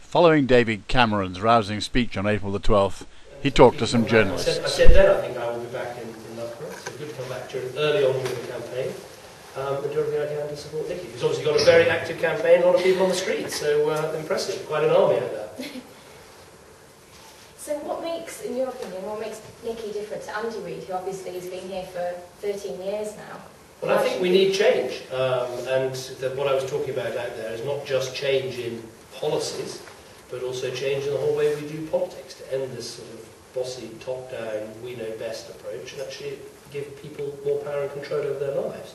Following David Cameron's rousing speech on April the 12th, he talked to some journalists. I said then I think I will be back in Loughborough. So good to come back early on during the campaign and do everything I can to support Nicky. He's obviously got a very active campaign, a lot of people on the streets, so impressive, quite an army out there. So what makes, in your opinion, what makes Nicky different to Andy Reid, who obviously has been here for 13 years now? Well, I think we need change, and what I was talking about out there is not just change in policies, but also change in the whole way we do politics, to end this sort of bossy, top-down, we-know-best approach, and actually give people more power and control over their lives.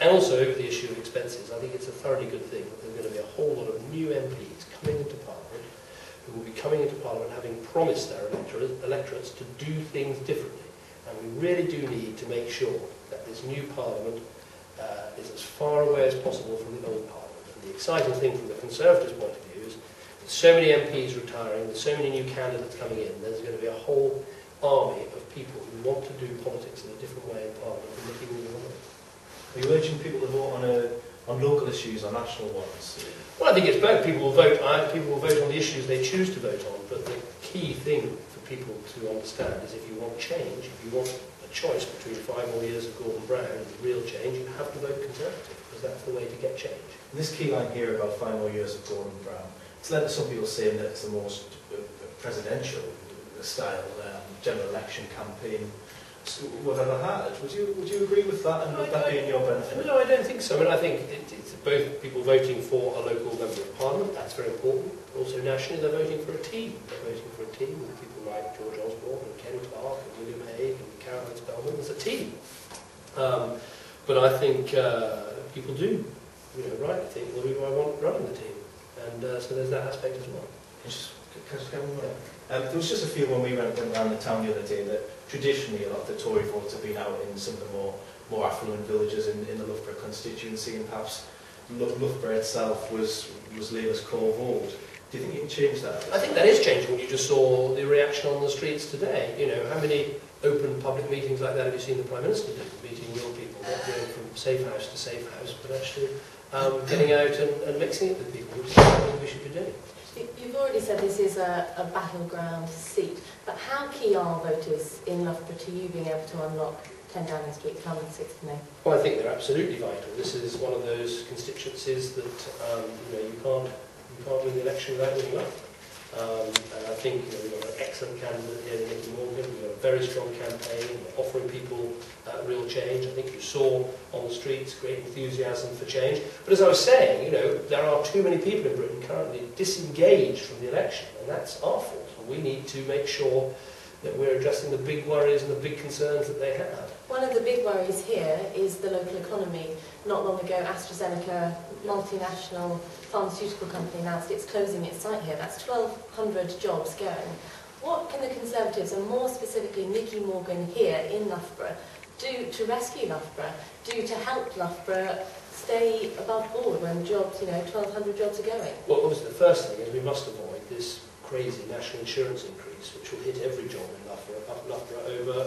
And also over the issue of expenses, I think it's a thoroughly good thing that there's going to be a whole lot of new MPs coming into Parliament, who will be coming into Parliament having promised their electorates to do things differently. And we really do need to make sure that this new Parliament is as far away as possible from the old Parliament. And the exciting thing from the Conservatives' point of view is there's so many MPs retiring, there's so many new candidates coming in, there's going to be a whole army of people who want to do politics in a different way in Parliament and looking moving on. Are you urging people to vote on local issues or national ones? Well, I think it's both. People will vote on the issues they choose to vote on, but the key thing for people to understand is if you want change, if you want a choice between 5 more years of Gordon Brown and real change, you have to vote Conservative, because that's the way to get change. And this key line here about 5 more years of Gordon Brown, it's led to some people saying that it's the most presidential style general election campaign we've ever had. Would you agree with that, and would that be in your benefit? No, I don't think so. I mean, I think it's both people voting for a local member of Parliament, that's very important. Also nationally, they're voting for a team. They're voting for a team with people like George Osborne and Ken Clarke and William Hague and Caroline Spellman. It's a team. But I think people do, rightly think, well, who do I want running the team? And so there's that aspect as well. There was just a feel when we went around the town the other day that traditionally a lot of the Tory votes have been out in some of the more affluent villages in the Loughborough constituency, and perhaps Loughborough itself was Labour's core vote. Do you think you can change that? I think that is changing. When you just saw the reaction on the streets today. How many open public meetings like that have you seen the Prime Minister do? Meeting real people, not going from safe house to safe house, but actually getting out and mixing it with people, which is what we should be doing. You've already said this is a battleground seat, but how key are voters in Loughborough to you being able to unlock 10 Downing Street come 6th of May? Well, I think they're absolutely vital. This is one of those constituencies that you can't win the election without winning Loughborough. And I think we've got an excellent candidate here in Nicky Morgan. We've got a very strong campaign. We're offering people real change. I think you saw on the streets great enthusiasm for change. But as I was saying, there are too many people in Britain currently disengaged from the election, and that's our fault. And we need to make sure that we're addressing the big worries and the big concerns that they have. One of the big worries here is the local economy. Not long ago, AstraZeneca, multinational pharmaceutical company, announced it's closing its site here. That's 1,200 jobs going. What can the Conservatives, and more specifically Nicky Morgan here in Loughborough, do to rescue Loughborough, do to help Loughborough stay above board when jobs, 1,200 jobs are going? Well, obviously the first thing is we must avoid this crazy national insurance increase, which will hit every job in Loughborough over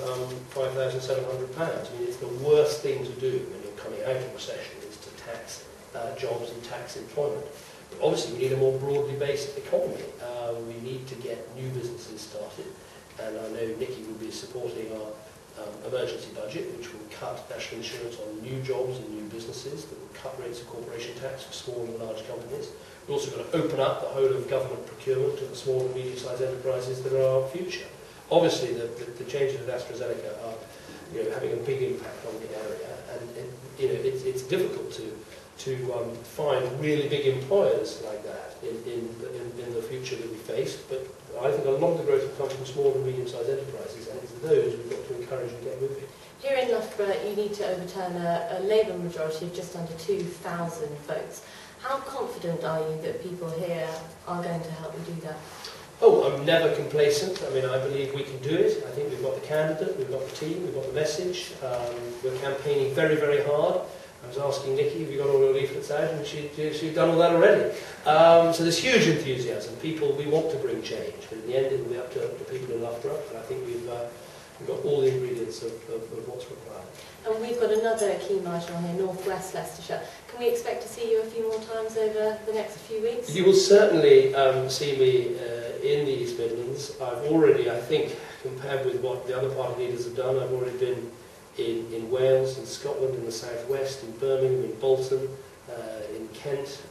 £5,700. I mean, it's the worst thing to do when you're coming out of recession, is to tax jobs and tax employment. But obviously we need a more broadly based economy. We need to get new businesses started, and I know Nicky will be supporting our emergency budget, which will cut national insurance on new jobs and new businesses, that will cut rates of corporation tax for small and large companies. We're also going to open up the whole of government procurement to the small and medium-sized enterprises that are our future. Obviously, the changes with AstraZeneca are having a big impact on the area, and it's difficult to find really big employers like that in the future that we face. But I think a lot of the growth will come from small and medium-sized enterprises, and it's those we've got to encourage and get moving. Here in Loughborough, you need to overturn a Labour majority of just under 2,000 votes. How confident are you that people here are going to help you do that? Oh, I'm never complacent. I mean, I believe we can do it. I think we've got the candidate, we've got the team, we've got the message. We're campaigning very, very hard. I was asking Nicky, have you got all your leaflets out? And she'd done all that already. So there's huge enthusiasm. We want to bring change. But in the end, it will be up to people in Loughborough. And I think we've We've got all the ingredients of what's required. And we've got another key margin on here, North West Leicestershire. Can we expect to see you a few more times over the next few weeks? You will certainly see me in the East Midlands. I've already, I think, compared with what the other party leaders have done, I've already been in Wales, in Scotland, in the southwest, in Birmingham, in Bolton, in Kent,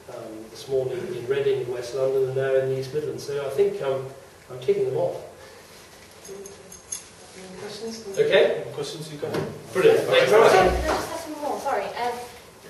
this morning in Reading, in West London, and now in the East Midlands. So I think I'm ticking them off. Any questions? Okay? Questions you've got? Brilliant. Thank you very much. Can I just ask one more? Sorry.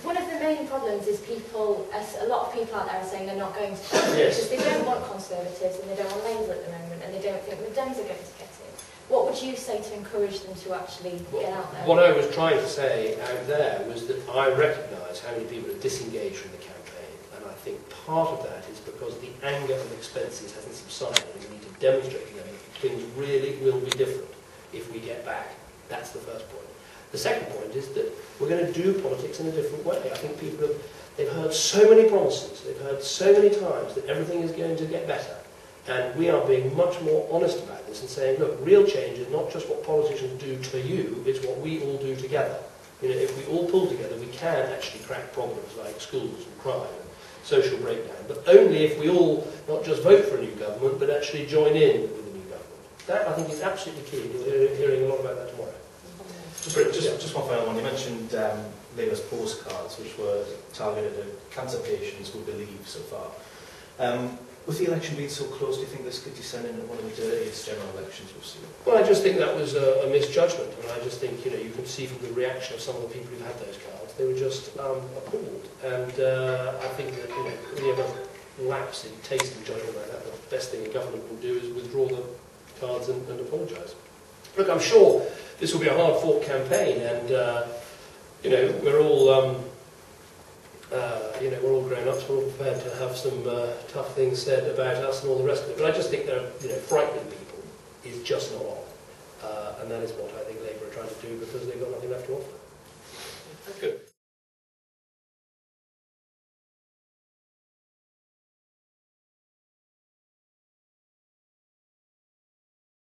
One of the main problems is a lot of people out there are saying they're not going to vote Yes. because they don't want Conservatives and they don't want Labour at the moment and they don't think the Dems are going to get in. What would you say to encourage them to actually get out there? What I was trying to say out there was that I recognise how many people are disengaged from the campaign, and I think part of that is because the anger of expenses hasn't subsided, and we need to demonstrate to them that things really will be different if we get back. That's the first point. The second point is that we're going to do politics in a different way. I think people they've heard so many promises, they've heard so many times that everything is going to get better. And we are being much more honest about this and saying, look, real change is not just what politicians do to you, it's what we all do together. You know, if we all pull together, we can actually crack problems like schools and crime and social breakdown, but only if we all not just vote for a new government, but actually join in with a new government. That, I think, is absolutely key. You'll be hearing a lot about that tomorrow. Just one final one. You mentioned Labour's postcards, which were targeted at cancer patients, we believe, so far. With the election being so close, do you think this could descend into one of the dirtiest general elections we've seen? Well, I just think that was a misjudgment, and I just think, you can see from the reaction of some of the people who've had those cards, they were just appalled. And I think that, if you ever lapse in taste and judgment like that, the best thing a government can do is withdraw the cards and apologise. Look, I'm sure this will be a hard-fought campaign, and we're all we're all grown-ups. We're all prepared to have some tough things said about us and all the rest of it. But I just think that frightening people is just not on, and that is what I think Labour are trying to do because they've got nothing left to offer.